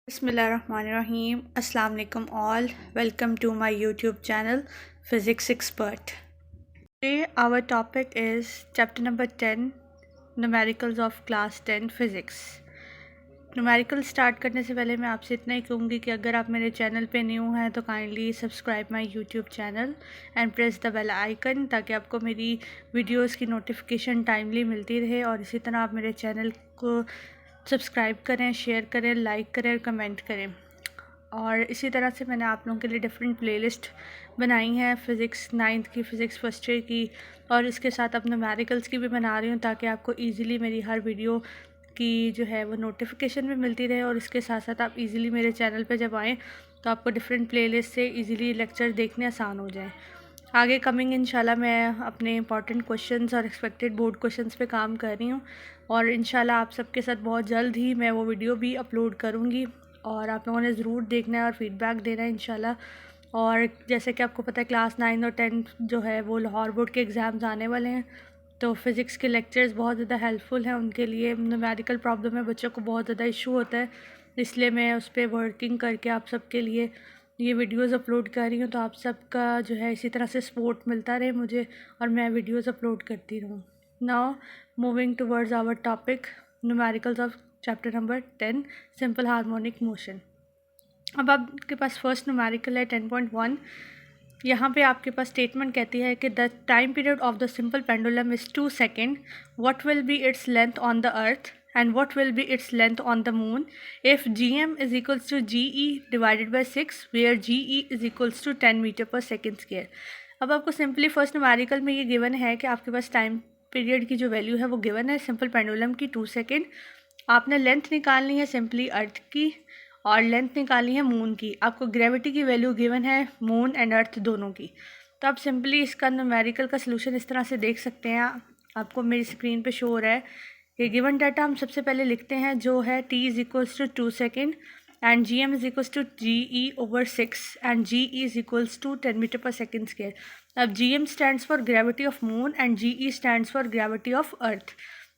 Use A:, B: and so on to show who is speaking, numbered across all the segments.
A: Bismillahirrahmanirrahim. Assalamu alaikum all. Welcome to my YouTube channel Physics Expert. Today our topic is chapter number 10 Numericals of class 10 Physics. Numerical start करने से पहले मैं आपसे इतना ही कहूँगी कि अगर आप मेरे चैनल पे न्यू हैं तो kindly subscribe my YouTube channel and press the bell icon ताकि आपको मेरी वीडियोस की नोटिफिकेशन टाइमली मिलती रहे। और इसी तरह आप मेरे चैनल को सब्सक्राइब करें, शेयर करें, लाइक करें और कमेंट करें। और इसी तरह से मैंने आप लोगों के लिए डिफरेंट प्लेलिस्ट बनाई हैं, फ़िज़िक्स 9th की, फ़िज़िक्स फर्स्ट ईयर की, और इसके साथ अब न्यूमेरिकल्स की भी बना रही हूँ ताकि आपको ईज़िली मेरी हर वीडियो की जो है वो नोटिफिकेशन भी मिलती रहे। और इसके साथ साथ आप इजीली मेरे चैनल पे जब आएँ तो आपको डिफरेंट प्लेलिस्ट से इजीली लेक्चर देखने आसान हो जाएं। आगे कमिंग इंशाल्लाह मैं अपने इंपॉर्टेंट क्वेश्चंस और एक्सपेक्टेड बोर्ड क्वेश्चंस पे काम कर रही हूँ और इंशाल्लाह आप सबके साथ बहुत जल्द ही मैं वो वीडियो भी अपलोड करूँगी और आप लोगों ने ज़रूर देखना है और फीडबैक देना है इंशाल्लाह। और जैसे कि आपको पता है क्लास 9 और 10 जो है वो लाहौर बोर्ड के एग्ज़ाम्स आने वाले हैं, तो फ़िज़िक्स के लेक्चर्स बहुत ज़्यादा हेल्पफुल हैं उनके लिए। न्यूमेरिकल प्रॉब्लम में बच्चों को बहुत ज़्यादा इशू होता है, इसलिए मैं उस पर वर्किंग करके आप सबके लिए ये वीडियोस अपलोड कर रही हूँ। तो आप सबका जो है इसी तरह से सपोर्ट मिलता रहे मुझे और मैं वीडियोस अपलोड करती रहूँ। Now moving towards our topic numericals of chapter number 10 simple harmonic motion. अब आपके पास फर्स्ट न्यूमेरिकल है 10.1। यहाँ पे आपके पास स्टेटमेंट कहती है कि the time period of the simple pendulum is 2 second, what will be its length on the earth and what will be its length on the moon if gm is equals to ge divided by 6 where ge is equals to 10 meter per second square। अब आपको simply first numerical में ये given है कि आपके पास time period की जो value है वो गिवन है सिंपल पेंडुलम की 2 सेकेंड। आपने लेंथ निकालनी है सिंपली अर्थ की और लेंथ निकालनी है मून की। आपको ग्रेविटी की वैल्यू गिवन है मून एंड अर्थ दोनों की। तो आप सिंपली इसका न्यूमेरिकल का सलूशन इस तरह से देख सकते हैं, आपको मेरी स्क्रीन पे शो हो रहा है। ये गिवन डाटा हम सबसे पहले लिखते हैं जो है t is equals to 2 second and G M is equals to G E over 6 and G E is equals to 10 meter per second square. अब G M stands for gravity of moon and G E stands for gravity of earth.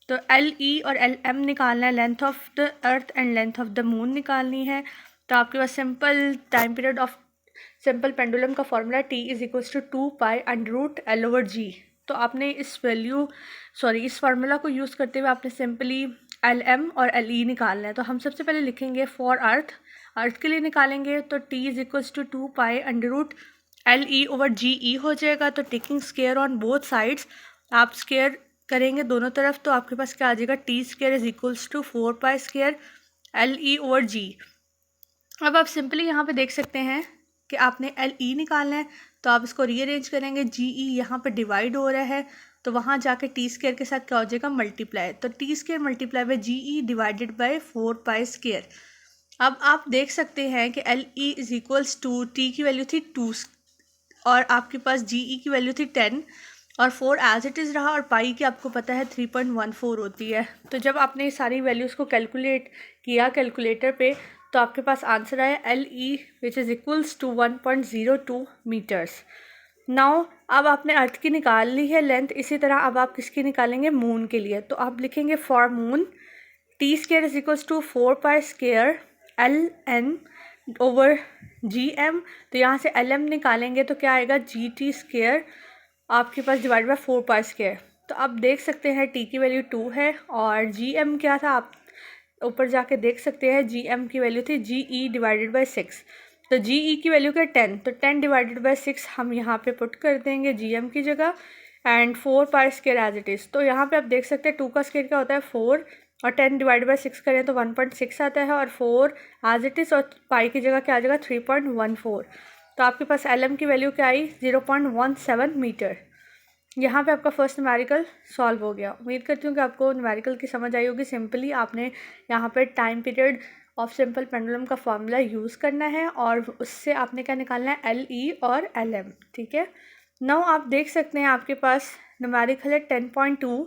A: तो L E और L M निकालना है, length of the earth and length of the moon निकालनी है। तो आपके पास simple time period of simple pendulum का formula t is equals to 2 pi under root L over G. तो आपने इस फार्मूला को यूज़ करते हुए आपने सिंपली एल एम और एल ई निकालना है। तो हम सबसे पहले लिखेंगे फॉर अर्थ के लिए निकालेंगे तो t is equals to 2 pi under root L E over G E हो जाएगा। तो taking square on both sides, आप स्केयर करेंगे दोनों तरफ तो आपके पास क्या आ जाएगा, T square is equals to 4 pi square L E over G. अब आप सिंपली यहाँ पे देख सकते हैं कि आपने एल ई निकालना है, तो आप इसको रीअरेंज करेंगे। जी ई यहाँ पे डिवाइड हो रहा है तो वहाँ जाके टी स्केयर के साथ क्या हो जाएगा, मल्टीप्लाई। तो T square multiply by G E divided by 4 pi square. अब आप देख सकते हैं कि L E is equals to T की वैल्यू थी 2 और आपके पास जी ई की वैल्यू थी 10 और 4 एज इट इज़ रहा और पाई की आपको पता है 3.14 होती है। तो जब आपने ये सारी वैल्यूज़ को कैलकुलेट किया कैलकुलेटर पे तो आपके पास आंसर आया L E which is equals to 1.02 meters. Now अब आपने अर्थ की निकाल ली है लेंथ, इसी तरह अब आप किसकी निकालेंगे, मून के लिए। तो आप लिखेंगे for moon T square is equals to 4 pi square L N over G M. तो यहाँ से एल एम निकालेंगे तो क्या आएगा, जी टी स्केयर आपके पास डिवाइड बाय 4 पाई स्केयर। तो आप देख सकते हैं टी की वैल्यू 2 है और जी एम क्या था, आप ऊपर जाके देख सकते हैं जी एम की वैल्यू थी जी ई डिवाइडेड बाई 6। तो जी ई की वैल्यू क्या 10, तो 10 डिवाइडेड बाई 6 हम यहाँ पे पुट कर देंगे जी एम की जगह and 4 pi square as it is. तो यहाँ पे आप देख सकते हैं 2 का स्केयर क्या होता है 4 और 10 डिवाइड बाई 6 करें तो 1.6 आता है और 4 एज इट इज़ और पाई की जगह क्या आ जाएगा 3.14। तो आपके पास एल एम की वैल्यू क्या आई 0.17 मीटर। यहाँ पे आपका फर्स्ट न्यूमेरिकल सॉल्व हो गया। उम्मीद करती हूँ कि आपको न्यूमेरिकल की समझ आई होगी। सिंपली आपने यहाँ पे time period of simple pendulum का फॉर्मूला यूज़ करना है और उससे आपने क्या निकालना है, एल ई और एल एम। ठीक है, नाउ आप देख सकते हैं आपके पास न्यूमेरिकल है 10.2।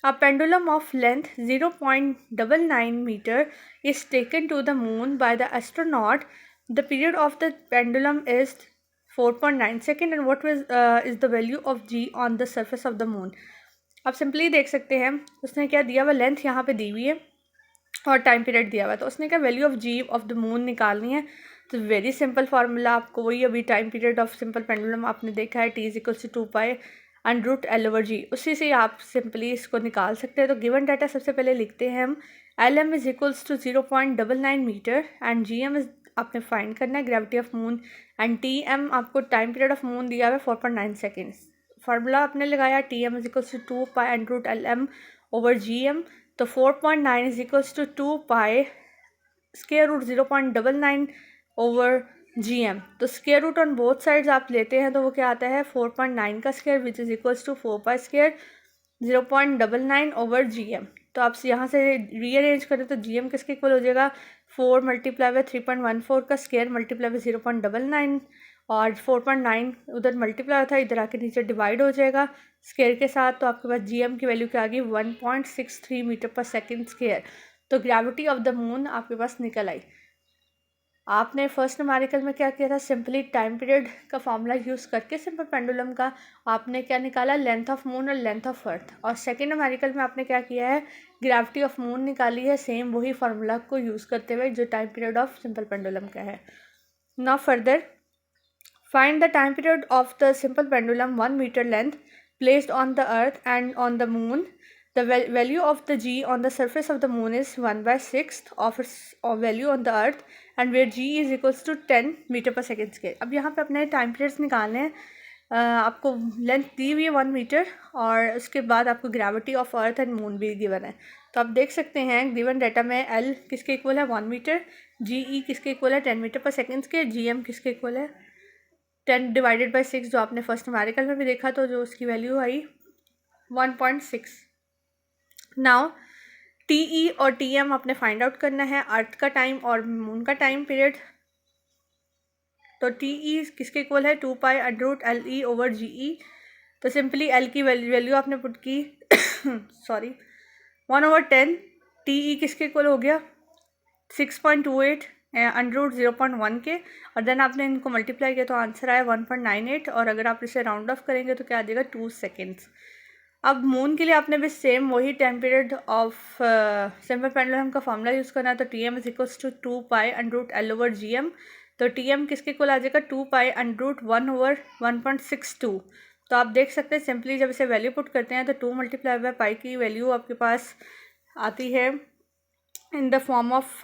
A: A pendulum of length 0.99 meter is taken to the moon by the astronaut. The period of the pendulum is 4.9 second and what is the value of G on the surface of the moon. आप simply देख सकते हैं उसने क्या दिया हुआ, length यहाँ पे दी हुई है और टाइम पीरियड दिया हुआ है। तो उसने क्या value of G of the moon निकालनी है। तो वेरी सिंपल फार्मूला, आपको वही अभी time period of simple pendulum आपने देखा है, T is equal to 2 pi under root L over G, उसी से आप सिंपली इसको निकाल सकते हैं। तो गिवन डाटा सबसे पहले लिखते हैं हम, L M is equals to 0.99 meter and G M is आपने फाइंड करना है gravity of moon, and T M आपको टाइम पीरियड ऑफ मून दिया हुआ है 4.9 सेकेंड्स। फार्मूला आपने लगाया T M is equals to 2 pi under root L M over G M. तो 4.9 is equals to 2 pi square root 0.99 over G M. तो square root on both sides आप लेते हैं तो वो क्या आता है 4.9 का square which is equals to 4 pi square 0.99 over G M. तो आप यहाँ से रीअरेंज करें तो जी एम किसके इक्वल हो जाएगा 4 मल्टीप्लाई बाय 3.14 का स्क्वायर मल्टीप्लाई बाय 0.99 और 4.9 उधर मल्टीप्लाई था, इधर आके नीचे डिवाइड हो जाएगा स्क्वायर के साथ। तो आपके पास जी एम की वैल्यू क्या आ गई 1.63 मीटर पर सेकेंड स्क्वायर। तो ग्रेविटी ऑफ द मून आपके पास निकल आई। आपने फर्स्ट न्यूमेरिकल में क्या किया था, सिंपली टाइम पीरियड का फॉर्मूला यूज़ करके सिंपल पेंडुलम का आपने क्या निकाला, लेंथ ऑफ मून और लेंथ ऑफ अर्थ। और सेकंड न्यूमेरिकल में आपने क्या किया है, ग्रेविटी ऑफ मून निकाली है, सेम वही फार्मूला को यूज़ करते हुए जो time period of simple pendulum का है। Now further find the time period of the simple pendulum 1 meter length placed on the earth and on the moon. The value of the g on the surface of the moon is 1/6 of its value on the earth and where g is equals to 10 meter per second square. अब यहाँ पे अपने time periods निकालने हैं। आपको length दी हुई है 1 metre और उसके बाद आपको gravity of earth and moon भी गिवन है। तो आप देख सकते हैं गिवन डाटा में एल किसके इक्वल है 1 मीटर, जी ई किसके इक्वल है 10 meter per second square, G M किसके इक्वल है 10 डिवाइडेड बाई 6 जो आपने फर्स्ट न्यूमेरिकल में भी देखा तो जो उसकी वैल्यू आई 1.6। नाउ टी ई और टी एम आपने फाइंड आउट करना है, अर्थ का टाइम और मून का टाइम पीरियड। तो टी ई किसके इक्वल है 2 pi under root L E over G E. तो सिंपली एल की वैल्यू आपने पुट की सॉरी 1/10। टी ई किसके इक्वल हो गया 6.28 अंडर रूट 0.1 के, और देन आपने इनको मल्टीप्लाई किया तो आंसर आया 1.98, और अगर आप इसे राउंड ऑफ करेंगे तो क्या आ जाएगा 2 सेकेंड्स। अब मून के लिए आपने भी सेम वही time period of simple pendulum का फॉर्मूला यूज़ करना है। तो T M is equals to 2 pi under root L over G M. तो टी एम किसके इक्वल आ जाएगा 2 पाई अंडर रूट 1 ओवर 1.62। तो आप देख सकते हैं सिंपली जब इसे वैल्यू पुट करते हैं तो 2 मल्टीप्लाई बाई पाई की वैल्यू आपके पास आती है in the form of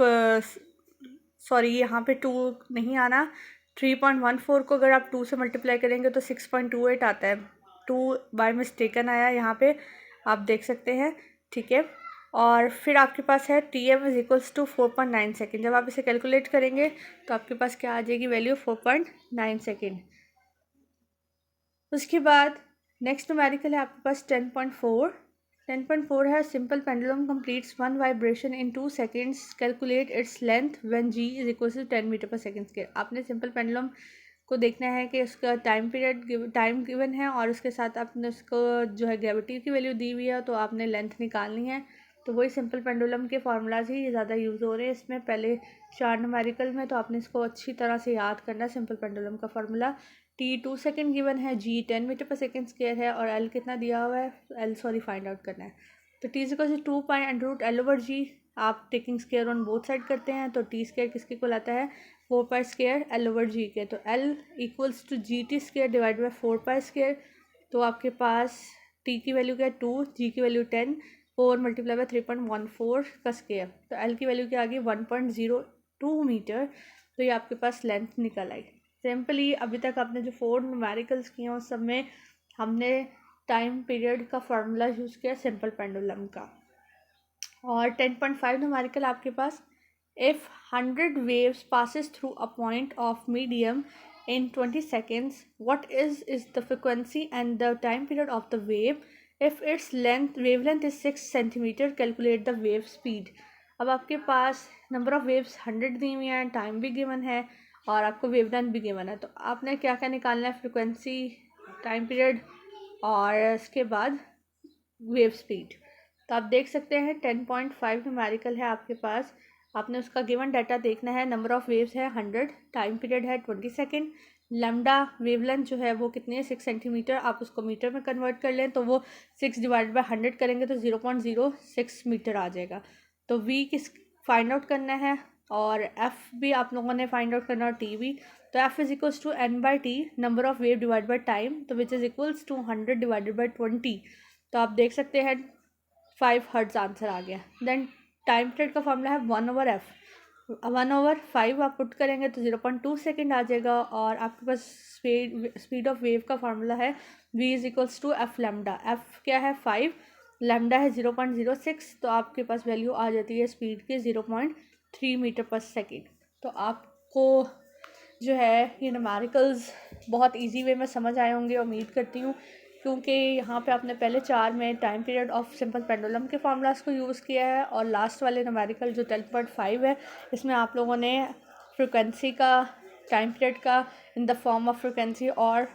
A: sorry यहाँ पे 2 नहीं आना, 3.14 को अगर आप 2 से मल्टीप्लाई करेंगे तो 6.28 आता है, 2 बाय मिस्टेकन आया यहाँ पे आप देख सकते हैं, ठीक है। और फिर आपके पास है T M is equals to 4.9 second. जब आप इसे कैलकुलेट करेंगे तो आपके पास क्या आ जाएगी वैल्यू 4.9 सेकेंड। उसके बाद नेक्स्ट न्यूमेरिकल है आपके पास 10.4। 10.4 है simple pendulum completes one vibration in 2 seconds, calculate its length when g is equal to 10 meter per second square. आपने सिंपल पेंडुलम को देखना है कि उसका टाइम पीरियड टाइम गिवन है और उसके साथ आपने उसको जो है ग्रेविटी की वैल्यू दी हुई है, तो आपने लेंथ निकालनी है। तो वही सिंपल पेंडुलम के फार्मूलाज ही ज़्यादा यूज़ हो रहे हैं इसमें, पहले 4 न्यूमेरिकल में। तो आपने इसको अच्छी तरह से याद करना है। सिंपल पेंडुलम का फार्मूला टी 2 सेकेंड गिवन है, जी 10 मीटर पर सेकेंड स्क्वायर है और एल कितना दिया हुआ है, एल सॉरी फाइंड आउट करना है। तो T is equal to 2 pi under root L over G, आप taking square on both side करते हैं तो टी स्क्वायर किसके इक्वल आता है 4 pi square L over G के। तो L equals to G T square divide by 4 pi square. तो आपके पास टी की वैल्यू क्या है 2, जी की वैल्यू 10, 4 मल्टीप्लाई बाई 3.14 का स्क्वायर। तो एल की वैल्यू क्या आ गई 1.02 मीटर। तो ये आपके पास लेंथ निकल आई। सिंपली अभी तक आपने जो 4 न्यूमेरिकल्स किए हैं उस सब में हमने टाइम पीरियड का फार्मूला यूज़ किया सिंपल पेंडुलम का। और 10.5 न्यूमेरिकल आपके पास if 100 waves passes through a point of medium in 20 seconds, what is the frequency and the time period of the wave? If its wavelength is 6 centimeter, calculate the wave speed। अब आपके पास number of waves 100 दी हुई हैं, time भी given है और आपको wavelength भी given है। तो आपने क्या क्या निकालना है, फ्रिक्वेंसी, टाइम पीरियड और इसके बाद वेव स्पीड। तो आप देख सकते हैं 10.5 न्यूमेरिकल है आपके पास। आपने उसका गिवन डाटा देखना है, नंबर ऑफ़ वेव्स है 100, टाइम पीरियड है 20 सेकेंड, लैम्डा वेवलेंथ जो है वो कितनी है 6 सेंटीमीटर। आप उसको मीटर में कन्वर्ट कर लें तो वो 6 डिवाइड बाई 100 करेंगे तो 0.06 मीटर आ जाएगा। तो वी फाइंड आउट करना है और एफ़ भी आप लोगों ने फाइंड आउट करना और टी भी। तो F is equals to N by T, number of wave divide by time, तो which is equals to 100 divided by 20। तो आप देख सकते हैं 5 हर्ट्ज़ आंसर आ गया। देन टाइम पीरियड का फॉर्मूला है 1/f, 1/5 आप पुट करेंगे तो 0.2 सेकेंड आ जाएगा। और आपके पास स्पीड ऑफ वेव का फार्मूला है v is equals to F lambda. F क्या है 5, लैम्डा है 0.06, तो आपके पास वैल्यू आ जाती है स्पीड के 0.3 मीटर पर सेकेंड। तो आपको जो है ये न्यूमेरिकल्स बहुत इजी वे में समझ आए होंगे उम्मीद करती हूँ, क्योंकि यहाँ पे आपने पहले 4 में time period of simple pendulum के फार्मूलाज को यूज़ किया है और लास्ट वाले न्यूमेरिकल जो 10.5 है इसमें आप लोगों ने फ्रिक्वेंसी का, टाइम पीरियड का in the form of frequency और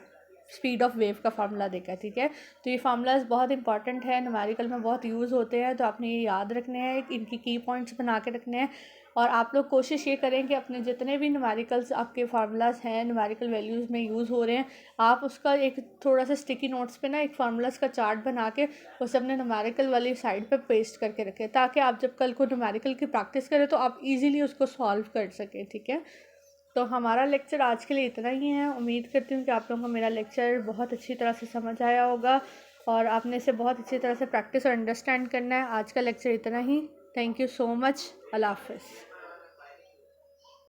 A: स्पीड ऑफ वेव का फार्मूला देखा है। ठीक है, तो ये फार्मूलाज बहुत इंपॉर्टेंट है, न्यूमेरिकल में बहुत यूज़ होते हैं, तो आपने ये याद रखने हैं, इनकी की पॉइंट्स बना के रखने हैं। और आप लोग कोशिश ये करें कि अपने जितने भी न्यूमेरिकल्स आपके फार्मूलाज हैं न्यूमेरिकल वैल्यूज़ में यूज़ हो रहे हैं, आप उसका एक थोड़ा सा स्टिकी नोट्स पे ना एक फार्मूलाज का चार्ट बना के उसे अपने न्यूमेरिकल वाली साइड पे पेस्ट करके रखें, ताकि आप जब कल को न्यूमेरिकल की प्रैक्टिस करें तो आप इजीली उसको सॉल्व कर सकें। ठीक है, तो हमारा लेक्चर आज के लिए इतना ही है। उम्मीद करती हूँ कि आप लोगों को मेरा लेक्चर बहुत अच्छी तरह से समझ आया होगा और आपने इसे बहुत अच्छी तरह से प्रैक्टिस और अंडरस्टैंड करना है। आज का लेक्चर इतना ही। Thank you so much. अल्लाह हाफ़िज़।